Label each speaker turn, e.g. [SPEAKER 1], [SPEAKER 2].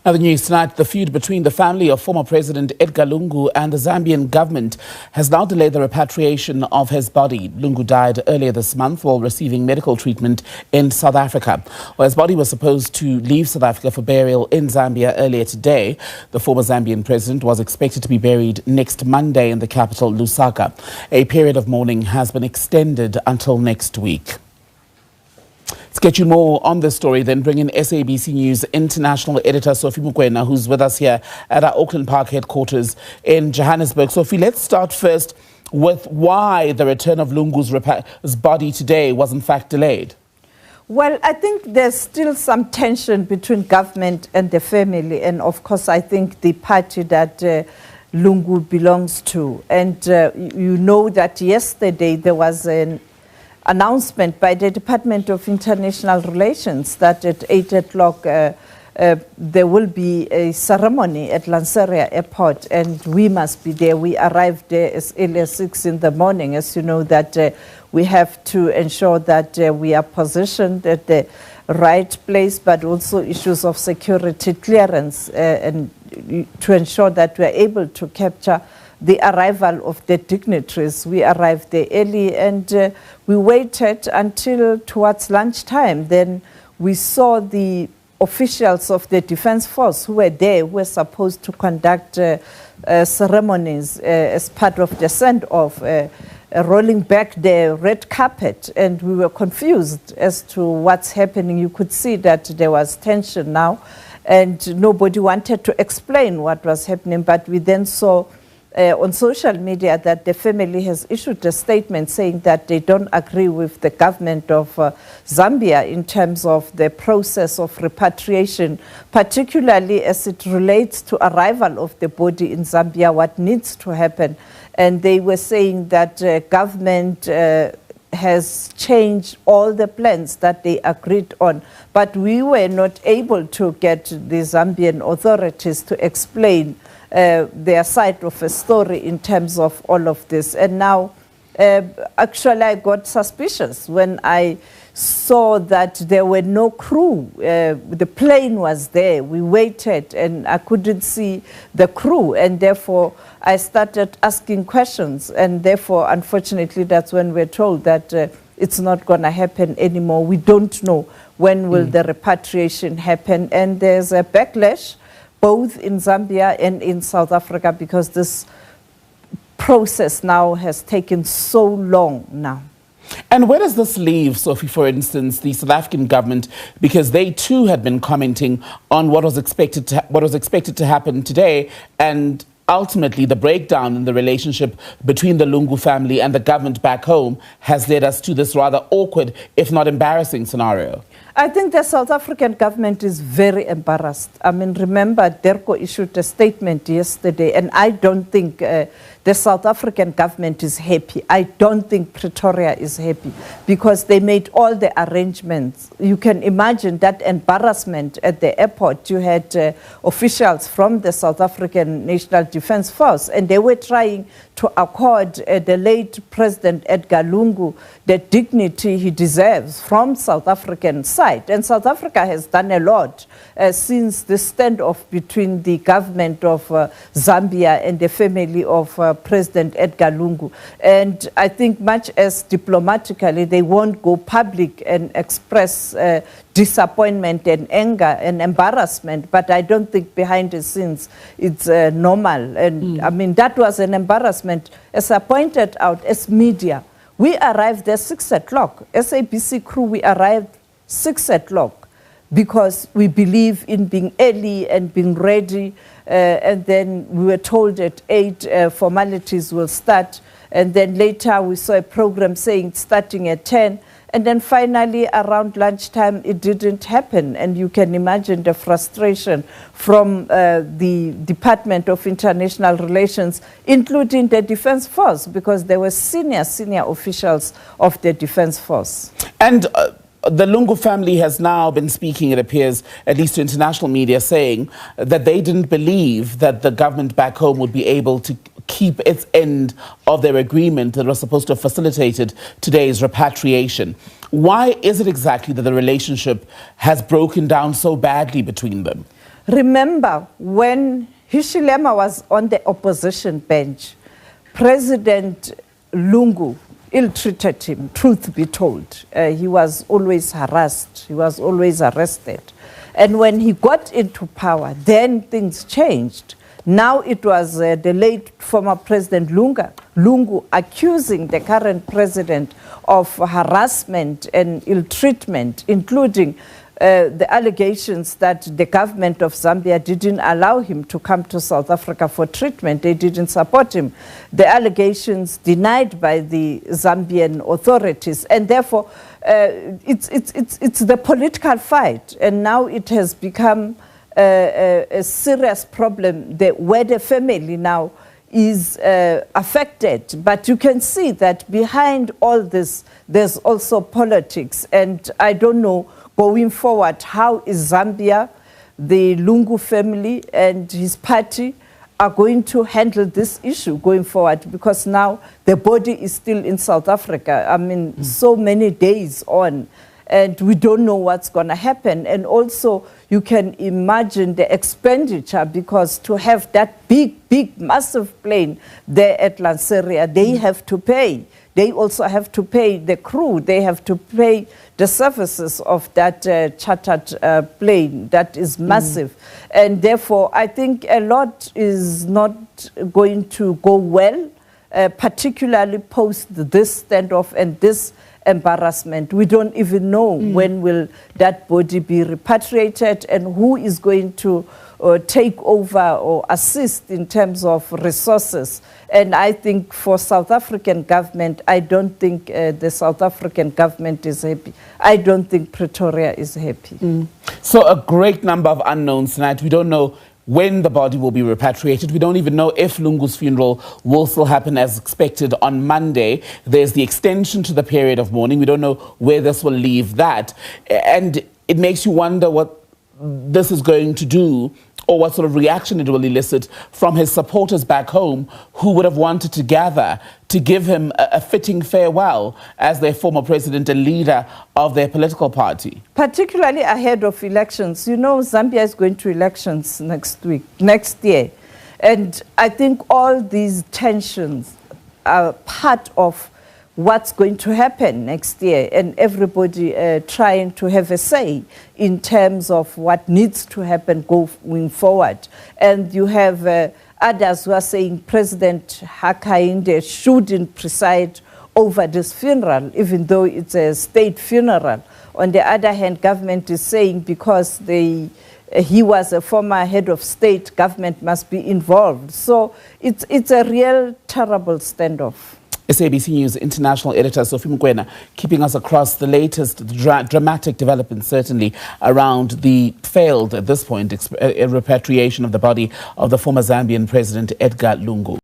[SPEAKER 1] Now, the news tonight, the feud between the family of former President Edgar Lungu and the Zambian government has now delayed the repatriation of his body. Lungu died earlier this month while receiving medical treatment in South Africa. Well, his body was supposed to leave South Africa for burial in Zambia earlier today. The former Zambian president was expected to be buried next Monday in the capital, Lusaka. A period of mourning has been extended until next week. To get you more on this story, then bring in SABC News international editor Sophie Mukwena, who's with us here at our Auckland Park headquarters in Johannesburg. Sophie, let's start first with why the return of Lungu's body today was in fact delayed.
[SPEAKER 2] Well, I think there's still some tension between government and the family, and of course I think the party that Lungu belongs to. And you know that yesterday there was an announcement by the Department of International Relations that at 8 o'clock there will be a ceremony at Lanseria Airport, and we must be there. We arrived there as early as 6 in the morning, as you know, that we have to ensure that we are positioned at the right place, but also issues of security clearance and to ensure that we are able to capture the arrival of the dignitaries. We arrived there early and we waited until towards lunchtime. Then we saw the officials of the Defense Force who were there, who were supposed to conduct ceremonies as part of the send-off, rolling back the red carpet, and we were confused as to what's happening. You could see that there was tension now, and nobody wanted to explain what was happening, but we then saw on social media that the family has issued a statement saying that they don't agree with the government of Zambia in terms of the process of repatriation, particularly as it relates to arrival of the body in Zambia, what needs to happen. And they were saying that government has changed all the plans that they agreed on. But we were not able to get the Zambian authorities to explain their side of a story in terms of all of this. And now, actually, I got suspicious when I saw that there were no crew. The plane was there. We waited, and I couldn't see the crew. And therefore, I started asking questions. And therefore, unfortunately, that's when we're told that it's not going to happen anymore. We don't know when will the repatriation happen. And there's a backlash both in Zambia and in South Africa, because this process now has taken so long now.
[SPEAKER 1] And where does this leave, Sophie, for instance, the South African government, because they too had been commenting on what was expected to happen today, and ultimately the breakdown in the relationship between the Lungu family and the government back home has led us to this rather awkward, if not embarrassing, scenario.
[SPEAKER 2] I think the South African government is very embarrassed. I mean, remember, DERCO issued a statement yesterday, and I don't think the South African government is happy. I don't think Pretoria is happy, because they made all the arrangements. You can imagine that embarrassment at the airport. You had officials from the South African National Defense Force, and they were trying to accord the late President Edgar Lungu the dignity he deserves from South African side. And South Africa has done a lot since the standoff between the government of Zambia and the family of President Edgar Lungu. And I think much as diplomatically, they won't go public and express disappointment and anger and embarrassment, but I don't think behind the scenes it's normal. And I mean, that was an embarrassment. As I pointed out, as media, we arrived there 6 o'clock. SABC crew, we arrived 6 o'clock because we believe in being early and being ready. And then we were told at 8 formalities will start. And then later we saw a program saying starting at 10. And then finally, around lunchtime, it didn't happen. And you can imagine the frustration from the Department of International Relations, including the Defense Force, because there were senior officials of the Defense Force.
[SPEAKER 1] And the Lungu family has now been speaking, it appears, at least to international media, saying that they didn't believe that the government back home would be able to keep its end of their agreement that was supposed to have facilitated today's repatriation. Why is it exactly that the relationship has broken down so badly between them?
[SPEAKER 2] remember when Hichilema was on the opposition bench, President Lungu ill-treated him, truth be told. He was always harassed, he was always arrested. And when he got into power, then things changed. Now it was the late former President Lungu accusing the current president of harassment and ill-treatment, including the allegations that the government of Zambia didn't allow him to come to South Africa for treatment. They didn't support him. The allegations denied by the Zambian authorities. And therefore, it's the political fight. And now it has become a serious problem where the family now is affected. But you can see that behind all this, there's also politics. And I don't know, going forward, how is Zambia, the Lungu family and his party are going to handle this issue going forward? Because now the body is still in South Africa. I mean, so many days on, and we don't know what's going to happen. And also, you can imagine the expenditure, because to have that big, massive plane there at Lanseria, they have to pay. They also have to pay the crew. They have to pay the services of that chartered plane that is massive. And therefore, I think a lot is not going to go well, particularly post this standoff and this embarrassment. We don't even know when will that body be repatriated and who is going to take over or assist in terms of resources. And I think for South African government, I don't think the South African government is happy. I don't think Pretoria is happy.
[SPEAKER 1] So a great number of unknowns tonight. We don't know when the body will be repatriated. We don't even know if Lungu's funeral will still happen as expected on Monday. There's the extension to the period of mourning. We don't know where this will leave that. And it makes you wonder what this is going to do, or what sort of reaction it will elicit from his supporters back home, who would have wanted to gather to give him a fitting farewell as their former president and leader of their political party.
[SPEAKER 2] Particularly ahead of elections. You know, Zambia is going to elections next year. And I think all these tensions are part of what's going to happen next year, and everybody trying to have a say in terms of what needs to happen going forward. And you have others who are saying President Hakainde shouldn't preside over this funeral, even though it's a state funeral. On the other hand, government is saying because he was a former head of state, government must be involved. So it's a real terrible standoff.
[SPEAKER 1] SABC News international editor Sophie Mokoena keeping us across the latest dramatic developments, certainly around the failed, at this point, repatriation of the body of the former Zambian president Edgar Lungu.